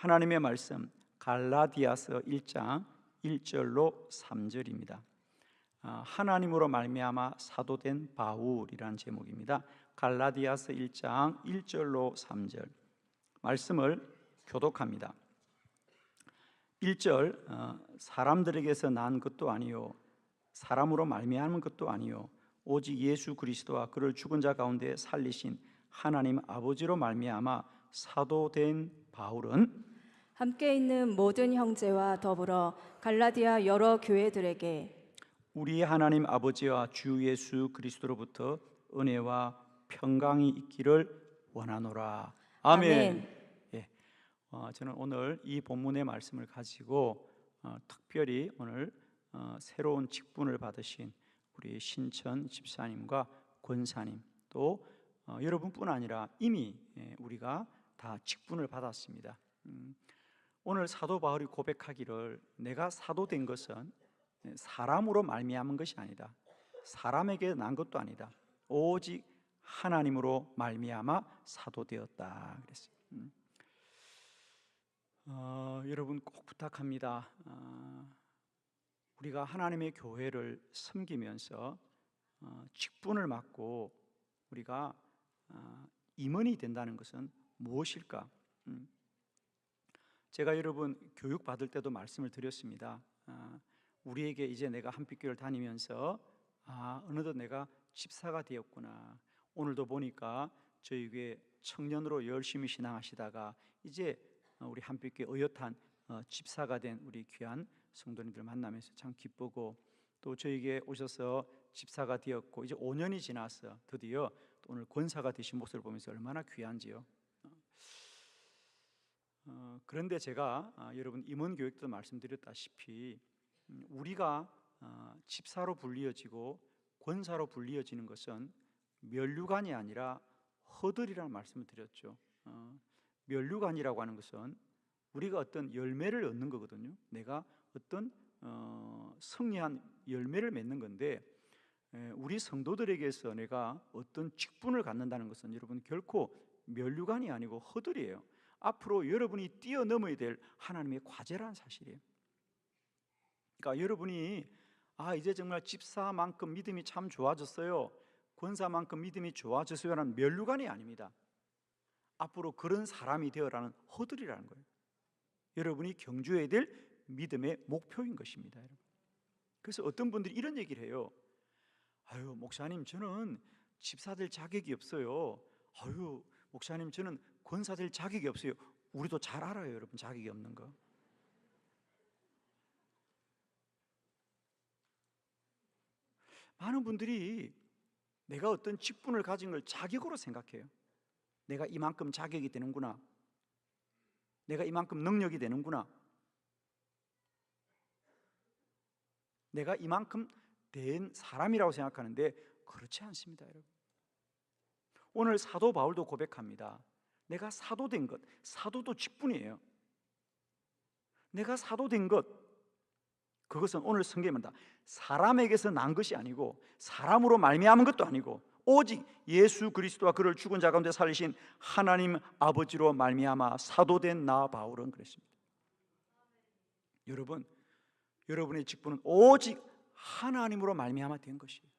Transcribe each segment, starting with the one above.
하나님의 말씀 갈라디아서 1장 1절로 3절입니다. 하나님으로 말미암아 사도된 바울이라는 제목입니다. 갈라디아서 1장 1절로 3절 말씀을 교독합니다. 1절 사람들에게서 난 것도 아니요 사람으로 말미암은 것도 아니요 오직 예수 그리스도와 그를 죽은 자 가운데 살리신 하나님 아버지로 말미암아 사도된 바울은 함께 있는 모든 형제와 더불어 갈라디아 여러 교회들에게 우리 하나님 아버지와 주 예수 그리스도로부터 은혜와 평강이 있기를 원하노라. 아멘. 예, 저는 오늘 이 본문의 말씀을 가지고 특별히 오늘 새로운 직분을 받으신 우리 신천 집사님과 권사님 또 여러분뿐 아니라 이미 우리가 다 직분을 받았습니다. 오늘 사도 바울이 고백하기를 내가 사도된 것은 사람으로 말미암은 것이 아니다. 사람에게 난 것도 아니다. 오직 하나님으로 말미암아 사도되었다 그랬어요. 여러분 꼭 부탁합니다. 우리가 하나님의 교회를 섬기면서 직분을 맡고 우리가 임원이 된다는 것은 무엇일까? 제가 여러분 교육 받을 때도 말씀을 드렸습니다. 우리에게 이제 내가 한빛교회를 다니면서 어느덧 내가 집사가 되었구나. 오늘도 보니까 저희 교회 청년으로 열심히 신앙하시다가 이제 우리 한빛교회 의젓한 집사가 된 우리 귀한 성도님들 만나면서 참 기쁘고 또 저에게 오셔서 집사가 되었고 이제 5년이 지나서 드디어 또 오늘 권사가 되신 모습을 보면서 얼마나 귀한지요. 그런데 제가 여러분 임원교육도 말씀드렸다시피 우리가 집사로 불리어지고 권사로 불리어지는 것은 면류관이 아니라 허들이라는 말씀을 드렸죠. 면류관이라고 하는 것은 우리가 어떤 열매를 얻는 거거든요. 내가 어떤 승리한 열매를 맺는 건데 우리 성도들에게서 내가 어떤 직분을 갖는다는 것은 여러분 결코 면류관이 아니고 허들이에요. 앞으로 여러분이 뛰어넘어야 될 하나님의 과제라는 사실이에요. 그러니까 여러분이 이제 정말 집사만큼 믿음이 참 좋아졌어요, 권사만큼 믿음이 좋아졌어요라는 면류관이 아닙니다. 앞으로 그런 사람이 되어라는 허들이라는 거예요. 여러분이 경주해야 될 믿음의 목표인 것입니다. 여러분. 그래서 어떤 분들이 이런 얘기를 해요. 아유 목사님 저는 집사 될 자격이 없어요. 아유 목사님 저는 권사 될 자격이 없어요. 우리도 잘 알아요 여러분, 자격이 없는 거. 많은 분들이 내가 어떤 직분을 가진 걸 자격으로 생각해요. 내가 이만큼 자격이 되는구나, 내가 이만큼 능력이 되는구나, 내가 이만큼 된 사람이라고 생각하는데 그렇지 않습니다. 여러분, 오늘 사도 바울도 고백합니다. 내가 사도된 것, 사도도 직분이에요. 내가 사도된 것, 그것은 오늘 성경에 말한다 사람에게서 난 것이 아니고 사람으로 말미암은 것도 아니고 오직 예수 그리스도와 그를 죽은 자 가운데 살리신 하나님 아버지로 말미암아 사도된 나 바울은 그랬습니다. 여러분, 여러분의 직분은 오직 하나님으로 말미암아 된 것이에요.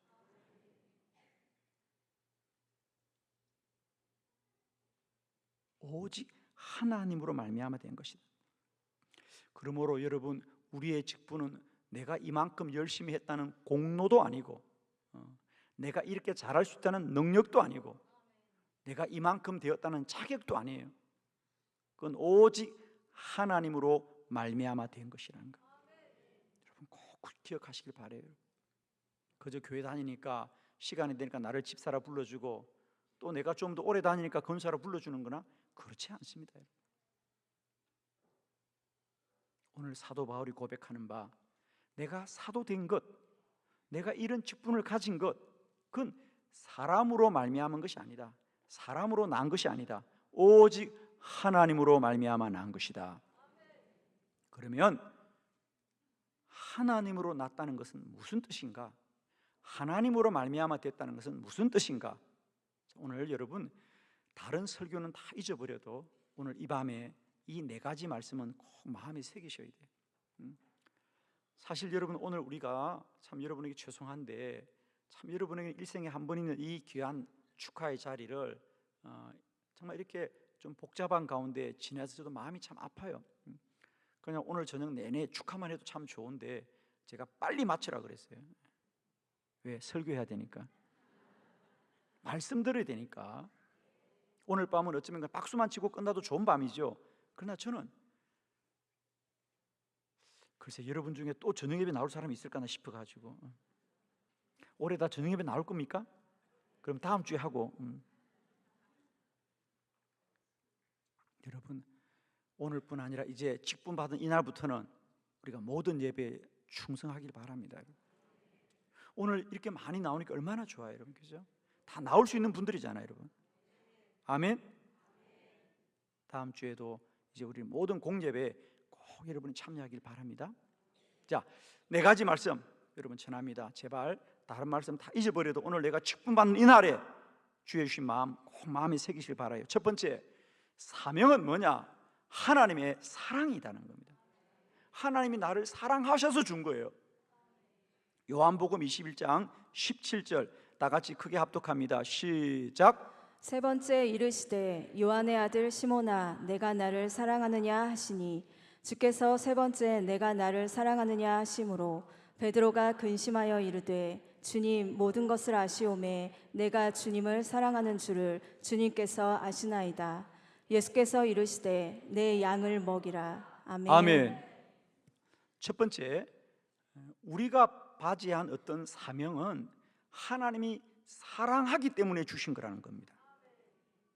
오직 하나님으로 말미암아 된 것이다. 그러므로 여러분, 우리의 직분은 내가 이만큼 열심히 했다는 공로도 아니고 내가 이렇게 잘할 수 있다는 능력도 아니고 내가 이만큼 되었다는 자격도 아니에요. 그건 오직 하나님으로 말미암아 된 것이라는 거. 여러분 꼭 기억하시길 바라요. 그저 교회 다니니까 시간이 되니까 나를 집사라 불러주고 또 내가 좀 더 오래 다니니까 권사라 불러주는 거나 그렇지 않습니다. 오늘 사도 바울이 고백하는 바 내가 사도된 것, 내가 이런 직분을 가진 것, 그건 사람으로 말미암은 것이 아니다. 사람으로 난 것이 아니다. 오직 하나님으로 말미암아 난 것이다. 그러면 하나님으로 났다는 것은 무슨 뜻인가? 하나님으로 말미암아 됐다는 것은 무슨 뜻인가? 오늘 여러분 다른 설교는 다 잊어버려도 오늘 이 밤에 이 네 가지 말씀은 꼭 마음에 새기셔야 돼요. 사실 여러분, 오늘 우리가 참 여러분에게 죄송한데 참 여러분에게 일생에 한 번 있는 이 귀한 축하의 자리를 정말 이렇게 좀 복잡한 가운데 지내서 저도 마음이 참 아파요. 그냥 오늘 저녁 내내 축하만 해도 참 좋은데 제가 빨리 마치라 그랬어요. 왜? 설교해야 되니까, 말씀 들어야 되니까. 오늘 밤은 어쩌면 그냥 박수만 치고 끝나도 좋은 밤이죠. 그러나 저는 글쎄 여러분 중에 또 저녁 예배 나올 사람이 있을까나 싶어가지고, 올해 다 저녁 예배 나올 겁니까? 그럼 다음 주에 하고. 여러분, 오늘뿐 아니라 이제 직분 받은 이날부터는 우리가 모든 예배에 충성하길 바랍니다. 오늘 이렇게 많이 나오니까 얼마나 좋아요, 여러분. 그죠? 다 나올 수 있는 분들이잖아요, 여러분. 아멘. 다음 주에도 이제 우리 모든 공예배에 꼭 여러분이 참여하길 바랍니다. 자, 네 가지 말씀 여러분 전합니다. 제발 다른 말씀 다 잊어버려도 오늘 내가 직분 받는 이날에 주의 주신 마음 꼭 마음에 새기시길 바라요. 첫 번째, 사명은 뭐냐? 하나님의 사랑이라는 겁니다. 하나님이 나를 사랑하셔서 준 거예요. 요한복음 21장 17절 다 같이 크게 합독합니다. 시작. 세 번째 이르시되 요한의 아들 시몬아 내가 나를 사랑하느냐 하시니 주께서 세 번째 내가 나를 사랑하느냐 하심으로 베드로가 근심하여 이르되 주님 모든 것을 아시오매 내가 주님을 사랑하는 줄을 주님께서 아시나이다. 예수께서 이르시되 내 양을 먹이라. 아멘. 아멘. 첫 번째, 우리가 바지한 어떤 사명은 하나님이 사랑하기 때문에 주신 거라는 겁니다.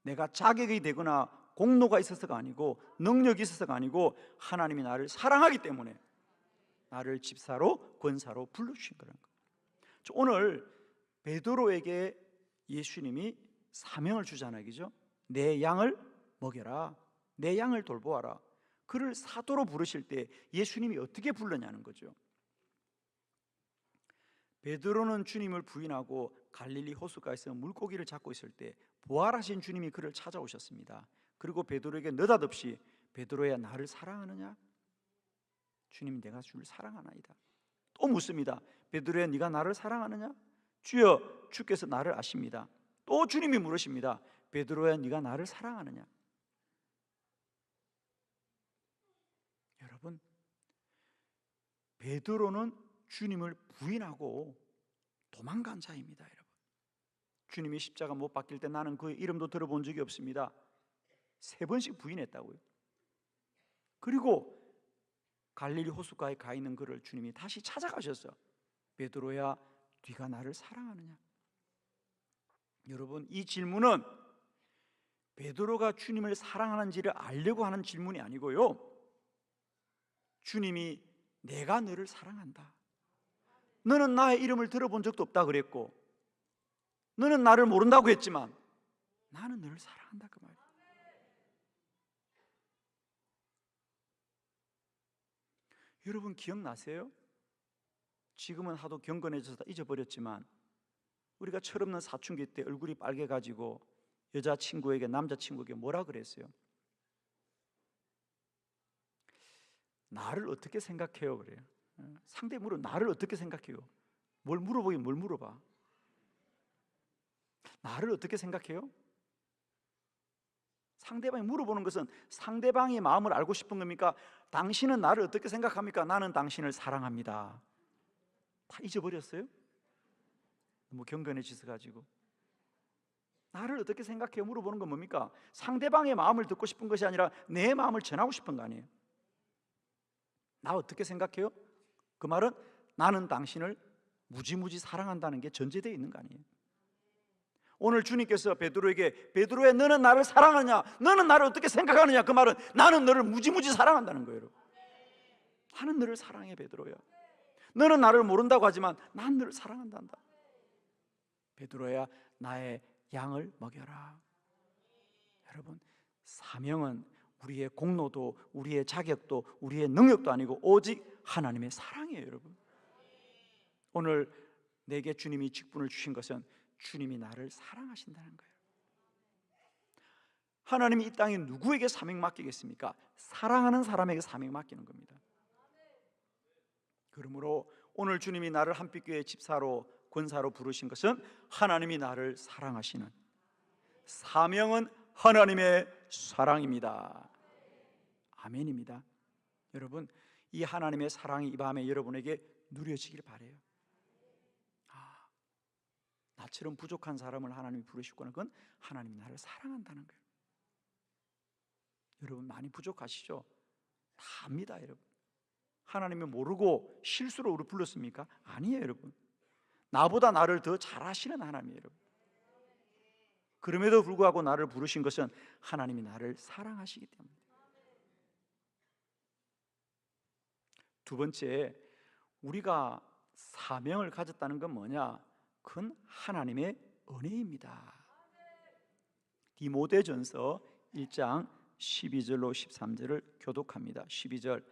내가 자격이 되거나 공로가 있어서가 아니고 능력이 있어서가 아니고 하나님이 나를 사랑하기 때문에 나를 집사로 권사로 불러주신 거라는 거예요. 오늘 베드로에게 예수님이 사명을 주잖아요, 그죠? 내 양을 먹여라, 내 양을 돌보아라. 그를 사도로 부르실 때 예수님이 어떻게 불렀냐는 거죠. 베드로는 주님을 부인하고 갈릴리 호숫가에서 물고기를 잡고 있을 때 부활하신 주님이 그를 찾아오셨습니다. 그리고 베드로에게 느닷없이 베드로야 나를 사랑하느냐? 주님 내가 주를 사랑하나이다. 또 묻습니다. 베드로야 네가 나를 사랑하느냐? 주여 주께서 나를 아십니다. 또 주님이 물으십니다. 베드로야 네가 나를 사랑하느냐? 여러분, 베드로는 주님을 부인하고 도망간 자입니다. 여러분, 주님이 십자가 못 박힐 때 나는 그의 이름도 들어본 적이 없습니다. 3번씩 부인했다고요. 그리고 갈릴리 호숫가에 가 있는 그를 주님이 다시 찾아가셔서 베드로야 네가 나를 사랑하느냐? 여러분, 이 질문은 베드로가 주님을 사랑하는지를 알려고 하는 질문이 아니고요, 주님이 내가 너를 사랑한다, 너는 나의 이름을 들어본 적도 없다 그랬고 너는 나를 모른다고 했지만 나는 너를 사랑한다 그 말이에요. 여러분 기억나세요? 지금은 하도 경건해져서 다 잊어버렸지만 우리가 철없는 사춘기 때 얼굴이 빨개가지고 여자친구에게 남자친구에게 뭐라 그랬어요? 나를 어떻게 생각해요? 그래요. 상대 물어 나를 어떻게 생각해요? 뭘 물어보긴 뭘 물어봐? 나를 어떻게 생각해요? 상대방이 물어보는 것은 상대방의 마음을 알고 싶은 겁니까? 당신은 나를 어떻게 생각합니까? 나는 당신을 사랑합니다. 다 잊어버렸어요? 너무 경건해지서 가지고 나를 어떻게 생각해요? 물어보는 건 뭡니까? 상대방의 마음을 듣고 싶은 것이 아니라 내 마음을 전하고 싶은 거 아니에요? 나 어떻게 생각해요? 그 말은 나는 당신을 무지무지 사랑한다는 게 전제되어 있는 거 아니에요? 오늘 주님께서 베드로에게 베드로야 너는 나를 사랑하느냐? 너는 나를 어떻게 생각하느냐? 그 말은 나는 너를 무지무지 사랑한다는 거예요. 나는 너를 사랑해 베드로야. 너는 나를 모른다고 하지만 난 너를 사랑한단다. 베드로야 나의 양을 먹여라. 여러분, 사명은 우리의 공로도 우리의 자격도 우리의 능력도 아니고 오직 하나님의 사랑이에요. 여러분, 오늘 내게 주님이 직분을 주신 것은 주님이 나를 사랑하신다는 거예요. 하나님이 이 땅에 누구에게 사명 맡기겠습니까? 사랑하는 사람에게 사명 맡기는 겁니다. 그러므로 오늘 주님이 나를 한빛교회 집사로 권사로 부르신 것은 하나님이 나를 사랑하시는, 사명은 하나님의 사랑입니다. 아멘입니다. 여러분, 이 하나님의 사랑이 이 밤에 여러분에게 누려지길 바라요. 나처럼 부족한 사람을 하나님이 부르시고는 그건 하나님이 나를 사랑한다는 거예요. 여러분 많이 부족하시죠? 다 압니다. 여러분, 하나님이 모르고 실수로 우리 불렀습니까? 아니에요. 여러분, 나보다 나를 더 잘 아시는 하나님이에요. 여러분, 그럼에도 불구하고 나를 부르신 것은 하나님이 나를 사랑하시기 때문에. 두 번째, 우리가 사명을 가졌다는 건 뭐냐? 그건 하나님의 은혜입니다. 디모데전서 1장 12절로 13절을 교독합니다. 12절,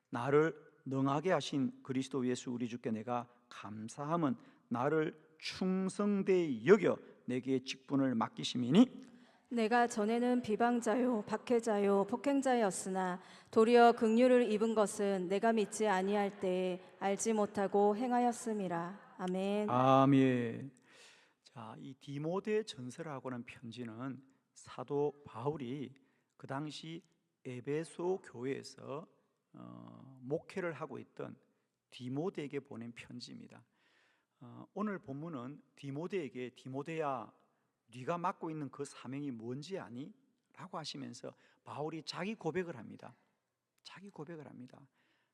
나를 능하게 하신 그리스도 예수 우리 주께 내가 감사함은 나를 충성되이 여겨 내게 직분을 맡기심이니, 내가 전에는 비방자요 박해자요 폭행자였으나 도리어 긍휼을 입은 것은 내가 믿지 아니할 때에 알지 못하고 행하였음이라. 아멘. 아멘. 자, 이 디모데 전서라고 하는 편지는 사도 바울이 그 당시 에베소 교회에서 목회를 하고 있던 디모데에게 보낸 편지입니다. 오늘 본문은 디모데에게 디모데야, 네가 맡고 있는 그 사명이 뭔지 아니? 라고 하시면서 바울이 자기 고백을 합니다. 자기 고백을 합니다.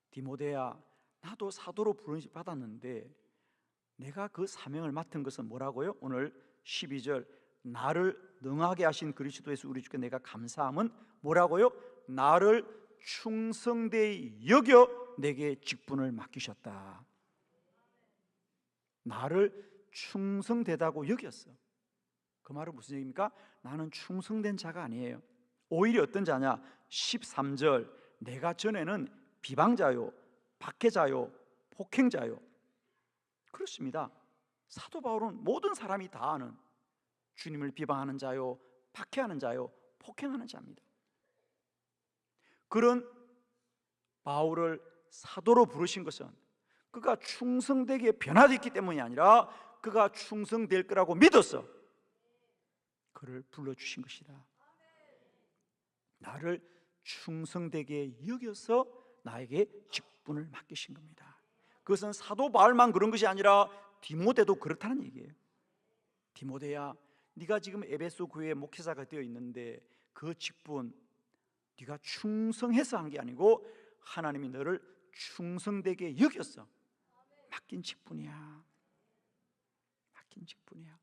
디모데야, 나도 사도로 부르심 받았는데 내가 그 사명을 맡은 것은 뭐라고요? 오늘 12절, 나를 능하게 하신 그리스도 예수 우리 주께 내가 감사함은 뭐라고요? 나를 충성되이 여겨 내게 직분을 맡기셨다. 나를 충성되다고 여겼어. 그 말은 무슨 얘기입니까? 나는 충성된 자가 아니에요. 오히려 어떤 자냐? 13절, 내가 전에는 비방자요 박해자요 폭행자요. 그렇습니다. 사도 바울은 모든 사람이 다 아는 주님을 비방하는 자요 박해하는 자요 폭행하는 자입니다. 그런 바울을 사도로 부르신 것은 그가 충성되게 변화됐기 때문이 아니라 그가 충성될 거라고 믿었어. 그를 불러주신 것이다. 나를 충성되게 여겨서 나에게 직분을 맡기신 겁니다. 그것은 사도 바울만 그런 것이 아니라 디모데도 그렇다는 얘기예요. 디모데야, 네가 지금 에베소 교회 목회자가 되어 있는데 그 직분 네가 충성해서 한 게 아니고 하나님이 너를 충성되게 여겼어. 맡긴 직분이야. 맡긴 직분이야.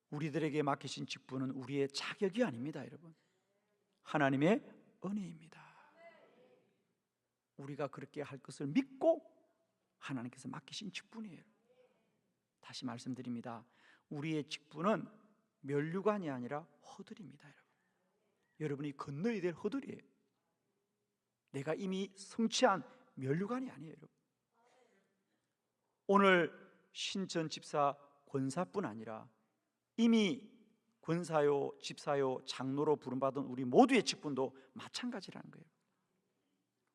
우리들에게 맡기신 직분은 우리의 자격이 아닙니다, 여러분. 하나님의 은혜입니다. 우리가 그렇게 할 것을 믿고 하나님께서 맡기신 직분이에요. 다시 말씀드립니다. 우리의 직분은 면류관이 아니라 허들입니다, 여러분. 여러분이 건너야 될 허들이에요. 내가 이미 성취한 면류관이 아니에요, 여러분. 오늘 신천 집사 권사뿐 아니라 이미 권사요, 집사요, 장로로 부름받은 우리 모두의 직분도 마찬가지라는 거예요.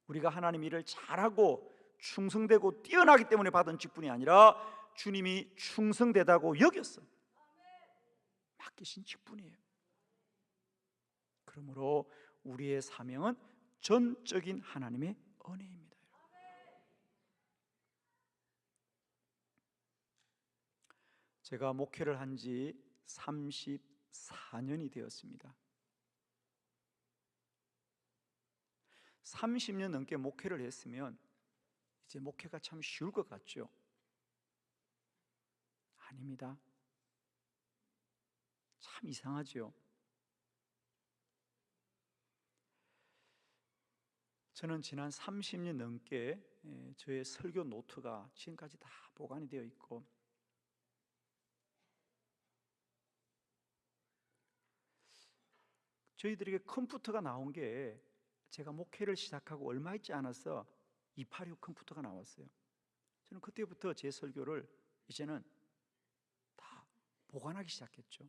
우리가 하나님 일을 잘하고 충성되고 뛰어나기 때문에 받은 직분이 아니라 주님이 충성되다고 여겼어. 맡기신 직분이에요. 그러므로 우리의 사명은 전적인 하나님의 은혜입니다. 제가 목회를 한 지 34년이 되었습니다. 30년 넘게 목회를 했으면 이제 목회가 참 쉬울 것 같죠? 아닙니다. 참 이상하죠? 저는 지난 30년 넘게 저의 설교 노트가 지금까지 다 보관이 되어 있고, 저희들에게 컴퓨터가 나온 게 제가 목회를 시작하고 얼마 있지 않아서 286 컴퓨터가 나왔어요. 저는 그때부터 제 설교를 이제는 다 보관하기 시작했죠.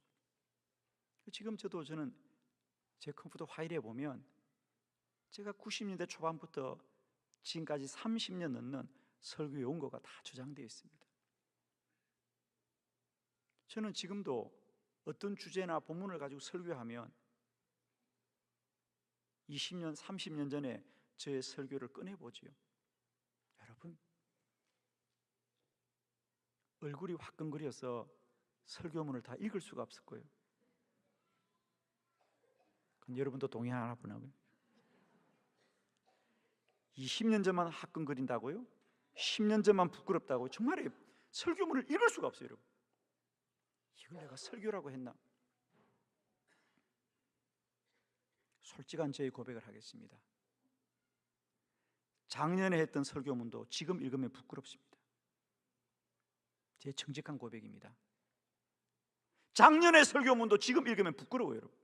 지금 저는 제 컴퓨터 파일에 보면 제가 90년대 초반부터 지금까지 30년 넘는 설교 연구가 다 저장되어 있습니다. 저는 지금도 어떤 주제나 본문을 가지고 설교하면 20년, 30년 전에 저의 설교를 꺼내보지요. 여러분, 얼굴이 화끈거려서 설교문을 다 읽을 수가 없을 거예요. 그럼 여러분도 동의하나 보나요? 20년 전만 화끈거린다고요? 10년 전만 부끄럽다고요? 정말 설교문을 읽을 수가 없어요, 여러분. 이걸 내가 설교라고 했나? 솔직한 저의 고백을 하겠습니다. 작년에 했던 설교문도 지금 읽으면 부끄럽습니다. 제 정직한 고백입니다. 작년의 설교문도 지금 읽으면 부끄러워요, 여러분.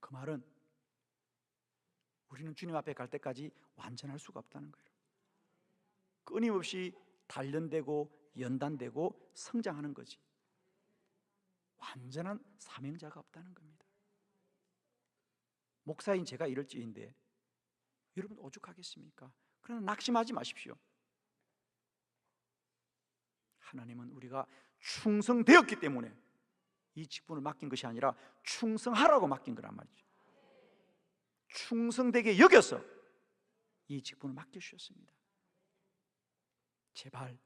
그 말은 우리는 주님 앞에 갈 때까지 완전할 수가 없다는 거예요. 끊임없이 단련되고 연단되고 성장하는 거지, 완전한 사명자가 없다는 겁니다. 목사인 제가 이럴지인데 여러분 오죽하겠습니까? 그러나 낙심하지 마십시오. 하나님은 우리가 충성되었기 때문에 이 직분을 맡긴 것이 아니라 충성하라고 맡긴 거란 말이죠. 충성되게 여겨서 이 직분을 맡겨주셨습니다. 제발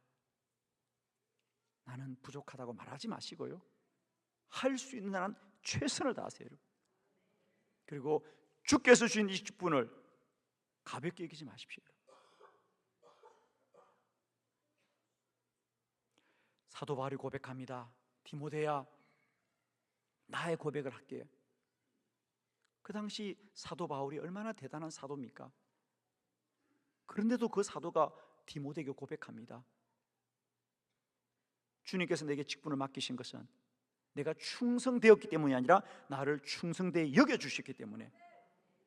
나는 부족하다고 말하지 마시고요, 할 수 있는 한은 최선을 다하세요, 여러분. 그리고 주께서 주신 이 직분을 가볍게 여기지 마십시오. 사도 바울이 고백합니다. 디모데야, 나의 고백을 할게. 그 당시 사도 바울이 얼마나 대단한 사도입니까? 그런데도 그 사도가 디모데에게 고백합니다. 주님께서 내게 직분을 맡기신 것은 내가 충성되었기 때문이 아니라 나를 충성되게 여겨주셨기 때문에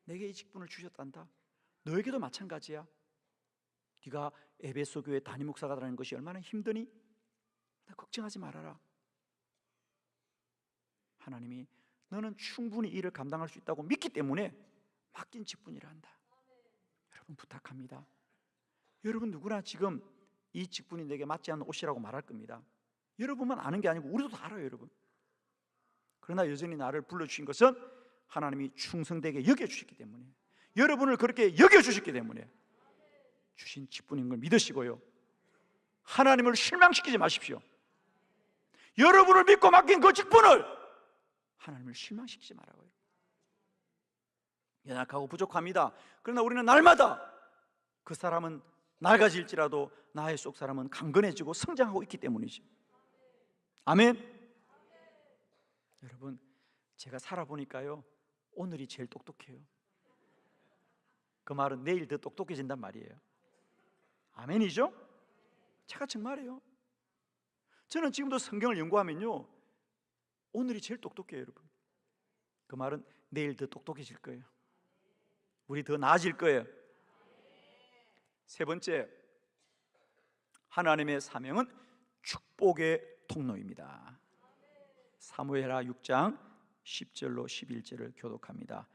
내게 이 직분을 주셨단다. 너에게도 마찬가지야. 네가 에베소 교회 담임 목사가 되는 것이 얼마나 힘드니? 나 걱정하지 말아라. 하나님이 너는 충분히 일을 감당할 수 있다고 믿기 때문에 맡긴 직분이라 한다. 여러분 부탁합니다. 여러분 누구나 지금 이 직분이 내게 맞지 않는 옷이라고 말할 겁니다. 여러분만 아는 게 아니고 우리도 다 알아요, 여러분. 그러나 여전히 나를 불러주신 것은 하나님이 충성되게 여겨주셨기 때문에, 여러분을 그렇게 여겨주셨기 때문에 주신 직분인 걸 믿으시고요, 하나님을 실망시키지 마십시오. 여러분을 믿고 맡긴 그 직분을 하나님을 실망시키지 말아요. 연약하고 부족합니다. 그러나 우리는 날마다 그 사람은 낡아질지라도 나의 속 사람은 강건해지고 성장하고 있기 때문이죠. 아멘. 여러분, 제가 살아보니까요, 오늘이 제일 똑똑해요. 그 말은 내일 더 똑똑해진단 말이에요. 아멘이죠? 제가 정말이에요. 저는 지금도 성경을 연구하면요, 오늘이 제일 똑똑해요, 여러분. 그 말은 내일 더 똑똑해질 거예요. 우리 더 나아질 거예요. 세 번째, 하나님의 사명은 축복의 통로입니다. 사무엘하 6장 10절로 11절을 교독합니다.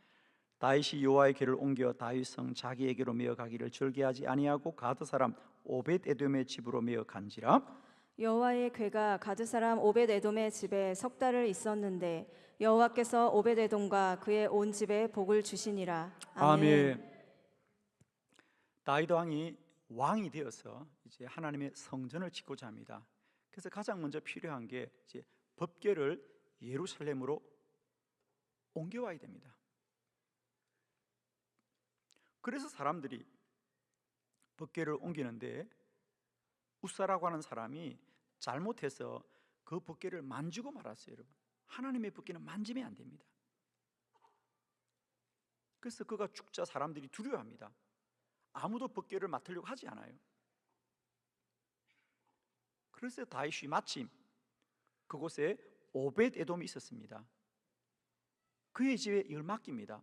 다윗이 여호와의 길을 옮겨 다윗성 자기에게로 메어 가기를 절개하지 아니하고 가드 사람 오벳에돔의 집으로 메어 간지라. 여호와의 궤가 가드 사람 오벳에돔의 집에 석 달을 있었는데 여호와께서 오벳에돔과 그의 온 집에 복을 주시니라. 아멘. 다윗 왕이 왕이 되어서 이제 하나님의 성전을 짓고자 합니다. 그래서 가장 먼저 필요한 게 이제 법궤를 예루살렘으로 옮겨와야 됩니다. 그래서 사람들이 법궤를 옮기는데 우사라고 하는 사람이 잘못해서 그 법궤를 만지고 말았어요, 여러분. 하나님의 법궤는 만지면 안 됩니다. 그래서 그가 죽자 사람들이 두려워합니다. 아무도 법궤를 맡으려고 하지 않아요. 그래서 다윗이 마침 그곳에 오벳에돔이 있었습니다. 그의 집에 이걸 맡깁니다.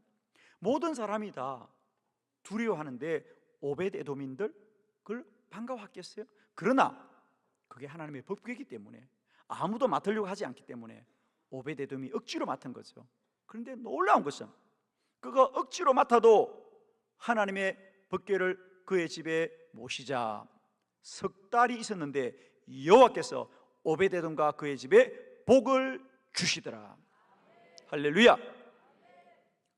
모든 사람이 다 두려워하는데 오벳에돔인들 그걸 반가워하겠어요? 그러나 그게 하나님의 법궤이기 때문에 아무도 맡으려고 하지 않기 때문에 오베데돔이 억지로 맡은 거죠. 그런데 놀라운 것은 그가 억지로 맡아도 하나님의 법궤를 그의 집에 모시자 석 달이 있었는데 여호와께서 오베데돔과 그의 집에 복을 주시더라. 할렐루야.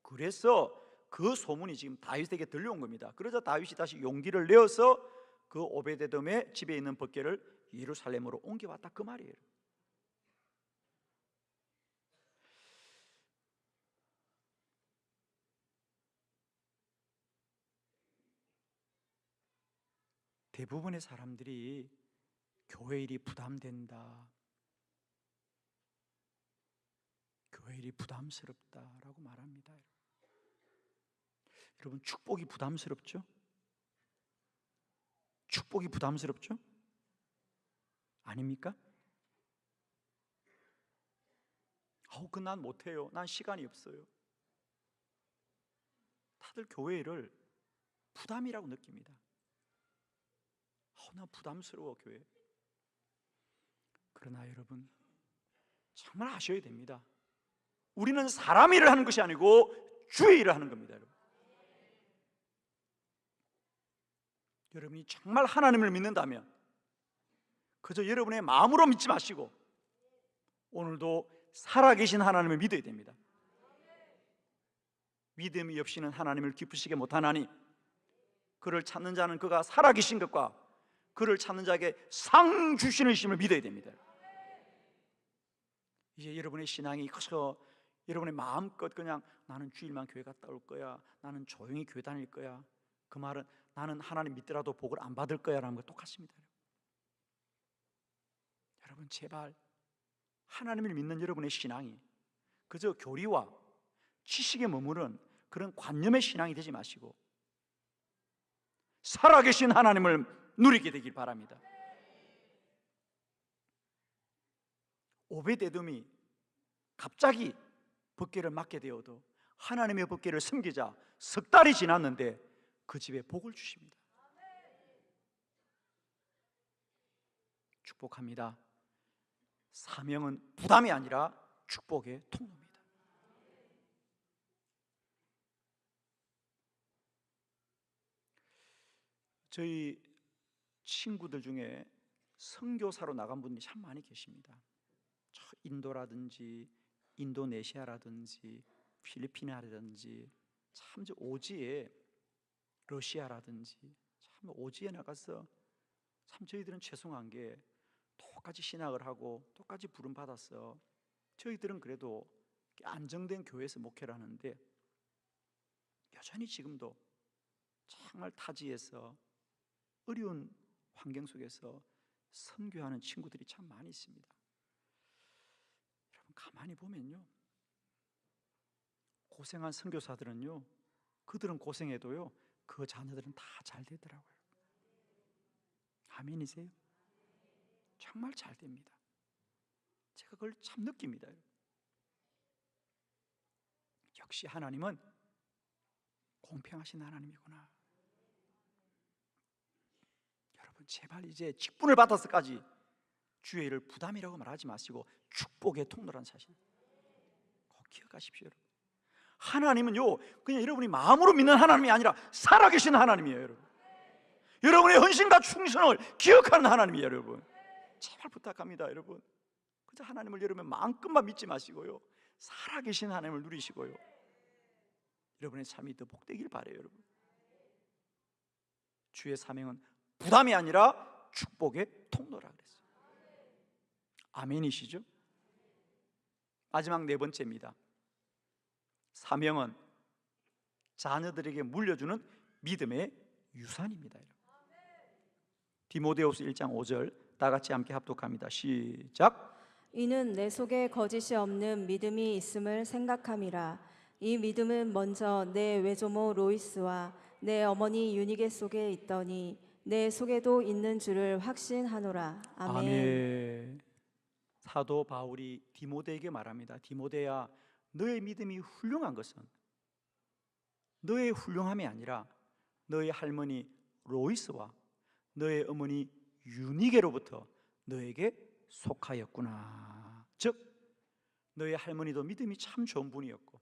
그래서 그 소문이 지금 다윗에게 들려온 겁니다. 그러자 다윗이 다시 용기를 내어서 그 오베데돔의 집에 있는 법궤를 예루살렘으로 옮겨왔다 그 말이에요. 대부분의 사람들이 교회 일이 부담된다, 교회 일이 부담스럽다라고 말합니다. 여러분, 축복이 부담스럽죠? 축복이 부담스럽죠? 아닙니까? 난 못해요. 난 시간이 없어요. 다들 교회 일을 부담이라고 느낍니다. 난 부담스러워 교회. 그러나 여러분, 정말 아셔야 됩니다. 우리는 사람 일을 하는 것이 아니고 주의 일을 하는 겁니다. 여러분이 정말 하나님을 믿는다면 그저 여러분의 마음으로 믿지 마시고 오늘도 살아계신 하나님을 믿어야 됩니다. 믿음이 없이는 하나님을 기쁘시게 못하나니 그를 찾는 자는 그가 살아계신 것과 그를 찾는 자에게 상 주시는 심을 믿어야 됩니다. 이제 여러분의 신앙이 커서 여러분의 마음껏 그냥 나는 주일만 교회 갔다 올 거야, 나는 조용히 교회 다닐 거야, 그 말은 나는 하나님 믿더라도 복을 안 받을 거야 라는 거 똑같습니다. 여러분, 제발 하나님을 믿는 여러분의 신앙이 그저 교리와 지식에 머무른 그런 관념의 신앙이 되지 마시고 살아계신 하나님을 누리게 되길 바랍니다. 오베데돔이 갑자기 법궤를 맡게 되어도 하나님의 법궤를 섬기자 석 달이 지났는데 그 집에 복을 주십니다. 축복합니다. 사명은 부담이 아니라 축복의 통로입니다. 저희 친구들 중에 선교사로 나간 분들이 참 많이 계십니다. 인도라든지 인도네시아라든지 필리핀이라든지 참 오지에 러시아라든지 참 오지에 나가서 참 저희들은 죄송한 게 똑같이 신학을 하고 똑같이 부름 받았어. 저희들은 그래도 안정된 교회에서 목회를 하는데 여전히 지금도 정말 타지에서 어려운 환경 속에서 선교하는 친구들이 참 많이 있습니다. 여러분, 가만히 보면요, 고생한 선교사들은요, 그들은 고생해도요 그 자녀들은 다 잘 되더라고요. 아멘이세요? 정말 잘 됩니다. 제가 그걸 참 느낍니다. 역시 하나님은 공평하신 하나님이구나. 여러분, 제발 이제 직분을 받아서까지 주의 일을 부담이라고 말하지 마시고 축복의 통로란 사실 꼭 기억하십시오. 여러분, 하나님은요 그냥 여러분이 마음으로 믿는 하나님이 아니라 살아계신 하나님이에요. 여러분, 여러분의 헌신과 충성을 기억하는 하나님이에요. 여러분, 제발 부탁합니다. 여러분, 그저 하나님을 여러분 마음껏만 믿지 마시고요, 살아계신 하나님을 누리시고요, 여러분의 삶이 더 복되길 바라요. 여러분, 주의 사명은 부담이 아니라 축복의 통로라 그랬어요. 아멘이시죠? 마지막 네 번째입니다. 사명은 자녀들에게 물려주는 믿음의 유산입니다. 디모데후서 1장 5절 다 같이 함께 합독합니다. 시작. 이는 내 속에 거짓이 없는 믿음이 있음을 생각함이라. 이 믿음은 먼저 내 외조모 로이스와 내 어머니 유니게 속에 있더니 내 속에도 있는 줄을 확신하노라. 아멘. 아멘. 사도 바울이 디모데에게 말합니다. 디모데야, 너의 믿음이 훌륭한 것은 너의 훌륭함이 아니라 너의 할머니 로이스와 너의 어머니 유니게로부터 너에게 속하였구나. 즉 너희 할머니도 믿음이 참 좋은 분이었고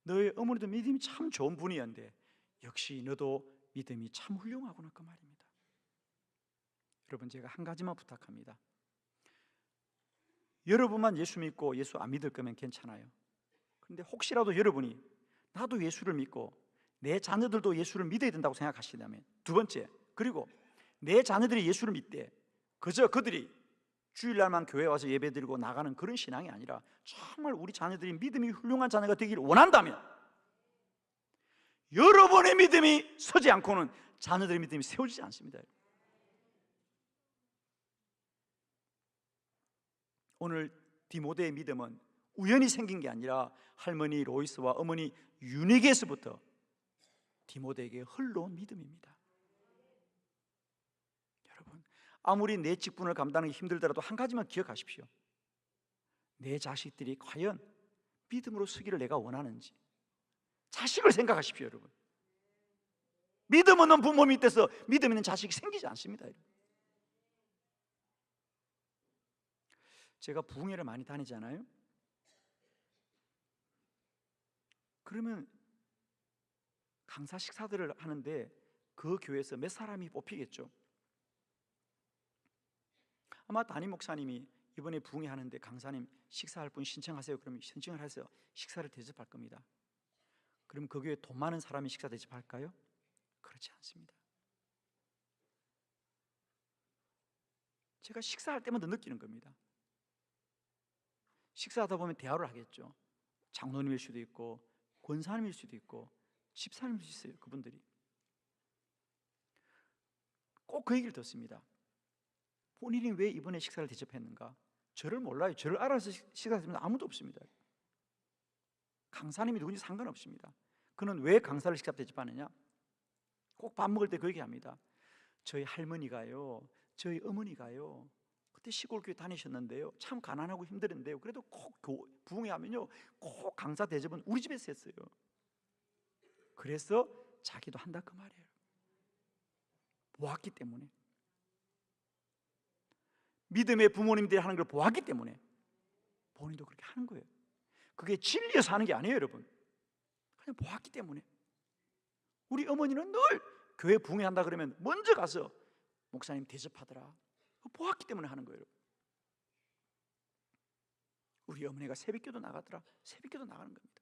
너희 어머니도 믿음이 참 좋은 분이었는데 역시 너도 믿음이 참 훌륭하구나 그 말입니다. 여러분, 제가 한 가지만 부탁합니다. 여러분만 예수 믿고 예수 안 믿을 거면 괜찮아요. 그런데 혹시라도 여러분이 나도 예수를 믿고 내 자녀들도 예수를 믿어야 된다고 생각하시다면, 두 번째, 그리고 내 자녀들이 예수를 믿되 그저 그들이 주일날만 교회 와서 예배드리고 나가는 그런 신앙이 아니라 정말 우리 자녀들이 믿음이 훌륭한 자녀가 되기를 원한다면, 여러분의 믿음이 서지 않고는 자녀들의 믿음이 세워지지 않습니다. 오늘 디모데의 믿음은 우연히 생긴 게 아니라 할머니 로이스와 어머니 유니게에서부터 디모데에게 흘러온 믿음입니다. 여러분, 아무리 내 직분을 감당하기 힘들더라도 한 가지만 기억하십시오. 내 자식들이 과연 믿음으로 서기를 내가 원하는지 자식을 생각하십시오. 여러분, 믿음 없는 부모 밑에서 믿음 있는 자식이 생기지 않습니다. 여러분. 제가 부흥회를 많이 다니잖아요. 그러면 강사 식사들을 하는데 그 교회에서 몇 사람이 뽑히겠죠. 아마 담임 목사님이 이번에 부흥회 하는데 강사님 식사할 분 신청하세요. 그러면 신청을 해서 식사를 대접할 겁니다. 그럼 그 교회에 돈 많은 사람이 식사 대접할까요? 그렇지 않습니다. 제가 식사할 때마다 느끼는 겁니다. 식사하다 보면 대화를 하겠죠. 장로님일 수도 있고 권사님일 수도 있고 집사님일 수도 있어요. 그분들이 꼭 그 얘기를 듣습니다. 본인이 왜 이번에 식사를 대접했는가? 저를 몰라요. 저를 알아서 식사 대접하는 아무도 없습니다. 강사님이 누군지 상관없습니다. 그는 왜 강사를 식사 대접하느냐? 꼭 밥 먹을 때 그 얘기합니다. 저희 할머니가요, 저희 어머니가요, 그때 시골 교회 다니셨는데요, 참 가난하고 힘들었는데요, 그래도 꼭 부흥회 하면요 꼭 강사 대접은 우리 집에서 했어요. 그래서 자기도 한다 그 말이에요. 보았기 때문에, 믿음의 부모님들이 하는 걸 보았기 때문에 본인도 그렇게 하는 거예요. 그게 진리여서 하는 게 아니에요. 여러분, 그냥 보았기 때문에. 우리 어머니는 늘 교회 부흥회 한다 그러면 먼저 가서 목사님 대접하더라. 보았기 때문에 하는 거예요. 우리 어머니가 새벽기도 나가더라. 새벽기도 나가는 겁니다.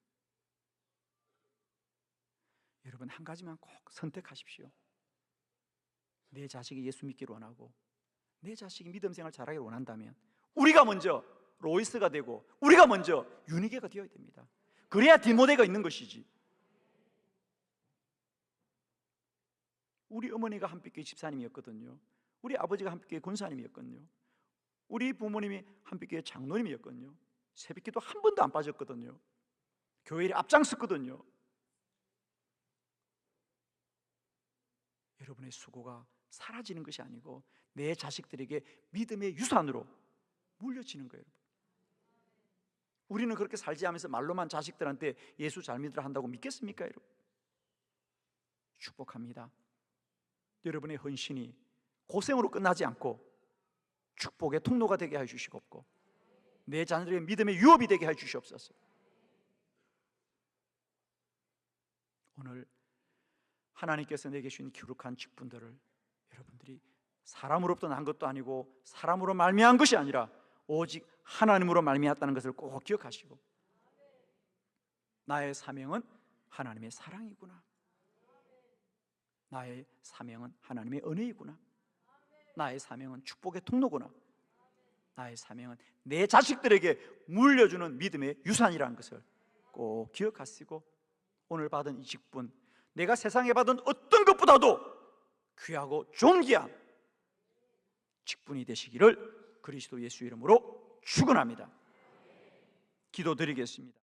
여러분, 한 가지만 꼭 선택하십시오. 내 자식이 예수 믿기를 원하고 내 자식이 믿음 생활 잘하기를 원한다면 우리가 먼저 로이스가 되고 우리가 먼저 유니게가 되어야 됩니다. 그래야 디모데가 있는 것이지. 우리 어머니가 한빛교회 집사님이었거든요. 우리 아버지가 한빛교회 권사님이었거든요. 우리 부모님이 한빛교회 장로님이었거든요. 새벽기도 한 번도 안 빠졌거든요. 교회에 앞장섰거든요. 여러분의 수고가 사라지는 것이 아니고 내 자식들에게 믿음의 유산으로 물려지는 거예요. 우리는 그렇게 살지 않으면서 말로만 자식들한테 예수 잘 믿으라 한다고 믿겠습니까? 여러분, 축복합니다. 여러분의 헌신이 고생으로 끝나지 않고 축복의 통로가 되게 해주시옵고 내 자녀들의 믿음의 유업이 되게 해주시옵소서. 오늘 하나님께서 내게 주신 기록한 직분들을 여러분들이 사람으로부터 난 것도 아니고 사람으로 말미암은 것이 아니라 오직 하나님으로 말미암았다는 것을 꼭 기억하시고, 나의 사명은 하나님의 사랑이구나, 나의 사명은 하나님의 은혜이구나, 나의 사명은 축복의 통로구나, 나의 사명은 내 자식들에게 물려주는 믿음의 유산이라는 것을 꼭 기억하시고, 오늘 받은 이 직분, 내가 세상에 받은 어떤 것보다도 귀하고 존귀한 직분이 되시기를 그리스도 예수 이름으로 축원합니다. 기도드리겠습니다.